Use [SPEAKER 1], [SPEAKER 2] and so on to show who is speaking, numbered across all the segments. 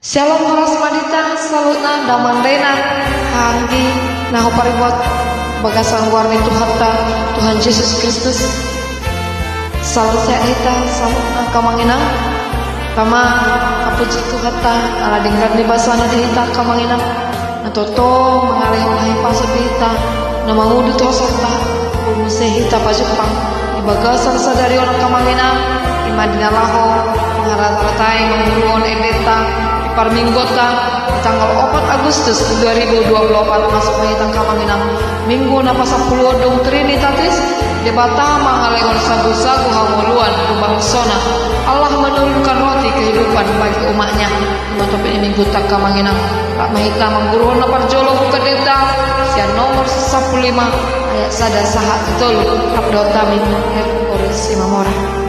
[SPEAKER 1] Shalom horas madita, salutna damandena, hanggi, naho paribot, bagasan warni Tuhatta, Tuhan Yesus Kristus. Salam sehat hita, salutna kamanginang, kama kapuji Tuhatta, ala dengran di basana di hita kamanginang, natoto mengalih-alih pasut di hita, nama mudu tosota, bulmuse hita pajupang, di bagasan sadari orang kamanginang, imadina laho, mengarat-aratai menguruon edeta, Parminggota tanggal 4 Agustus 2024 masuk mahitang kamanginang minggu napa 10 dong Trinitatis debata mangaleon sagu-sagu hamuluan kubang sona Allah menurunkan roti kehidupan bagi umatnya matopi minggu tak kamanginang kak mahita mangguruan napar jolo buka deta sian nomor 15 ayat sada sahat betul abdota minggu Koris Simamora.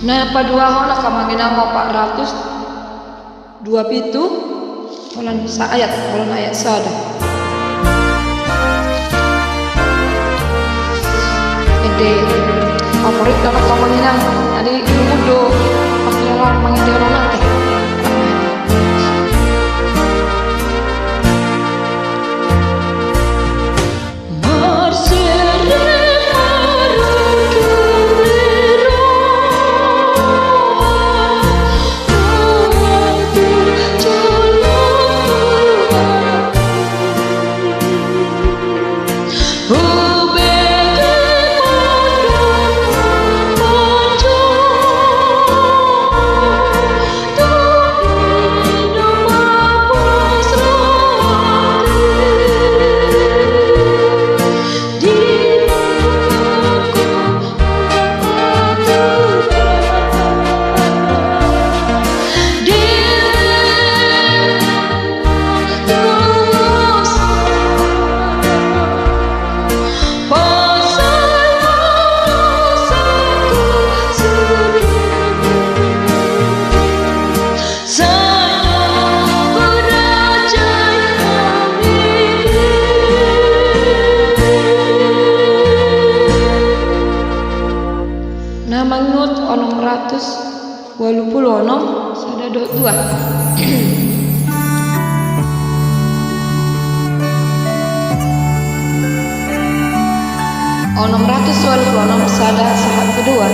[SPEAKER 1] Nah padua hona kamanginang 400 dua pitu kolan sa ayat sada ede favorit dalam kamanginang adi mudo pakelar mangindero nate mangut onom 180 onom sada dot 2 onom 180 onom sada sahat kedua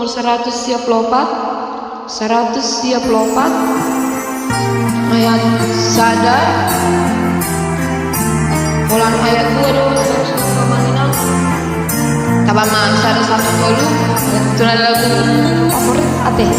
[SPEAKER 1] 134 ayat sadar ulang ayat 2 dulu tabaman sada satu dulu itu adalah favorit ate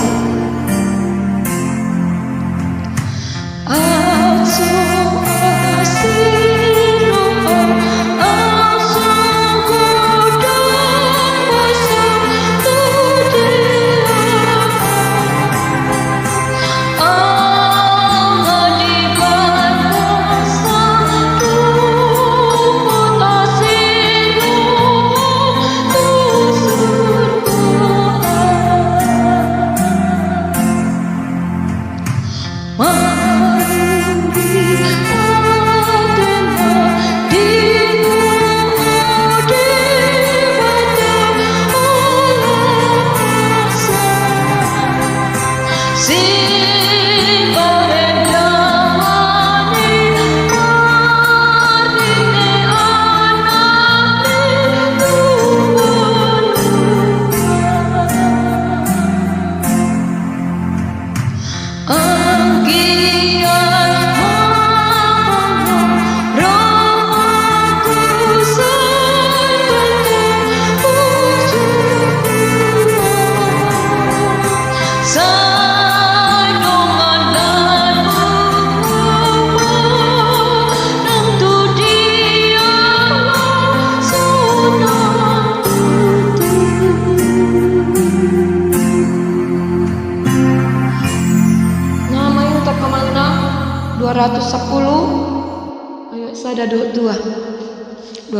[SPEAKER 1] ayo sada 210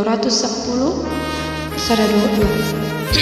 [SPEAKER 1] sada 22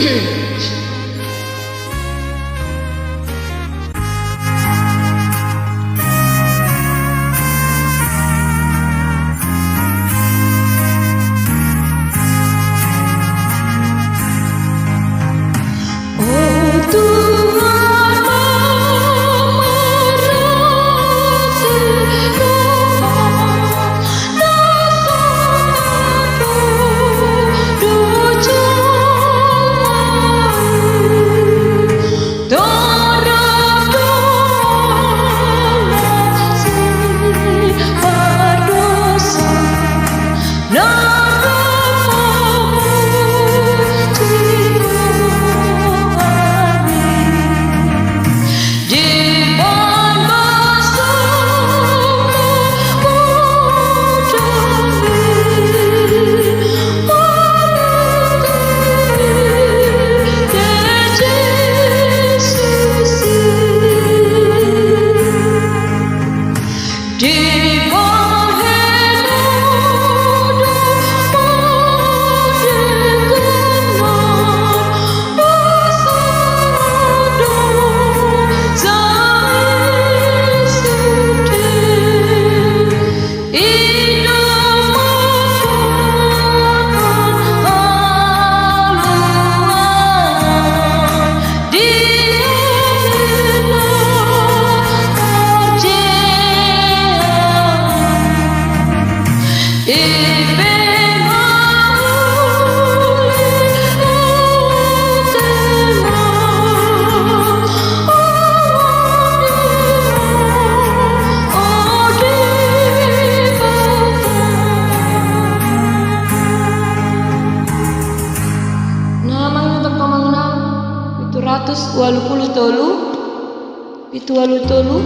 [SPEAKER 1] itu walu tolu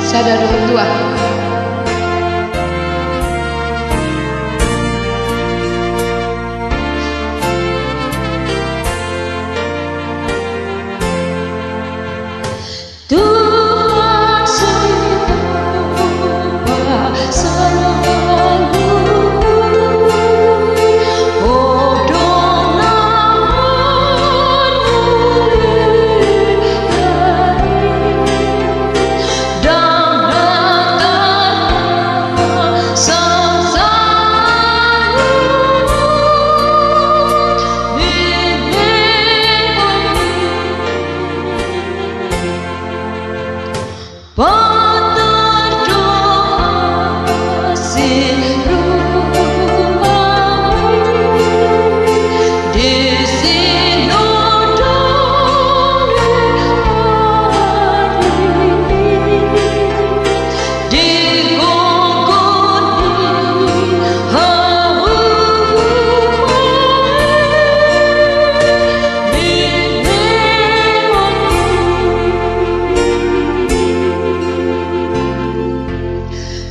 [SPEAKER 1] sada 22
[SPEAKER 2] Dan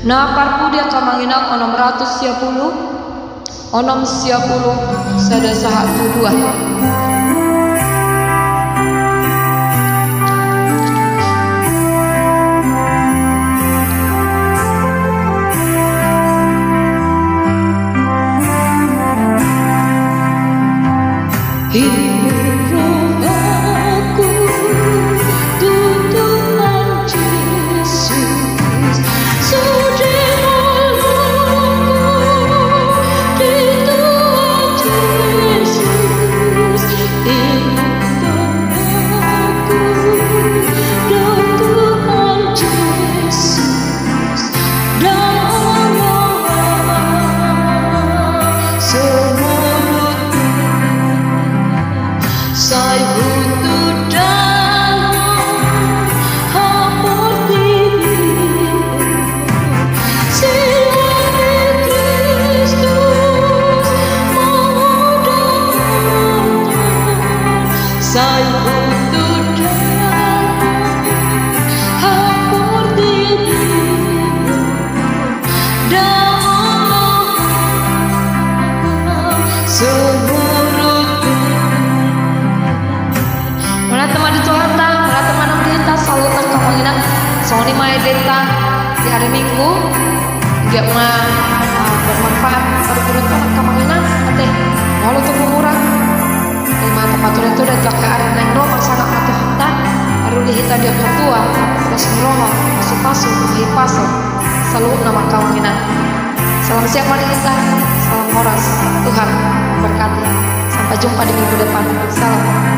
[SPEAKER 1] Na parpudia kamanginang onom ratus siapuluh onom siapuluh sada satu dua. Sony Maya Deta di hari Minggu dia bermanfaat pada kerutan kamanginan ate walau tuh murah lima tempat itu dan kakak ada neng roh sangat matuh hata baru dihita dia ketua terus roh masuk pasu pasu selalu nama kamanginan. Salam siap wanita, salam horas, Tuhan berkati. Sampai jumpa di minggu depan. Salam.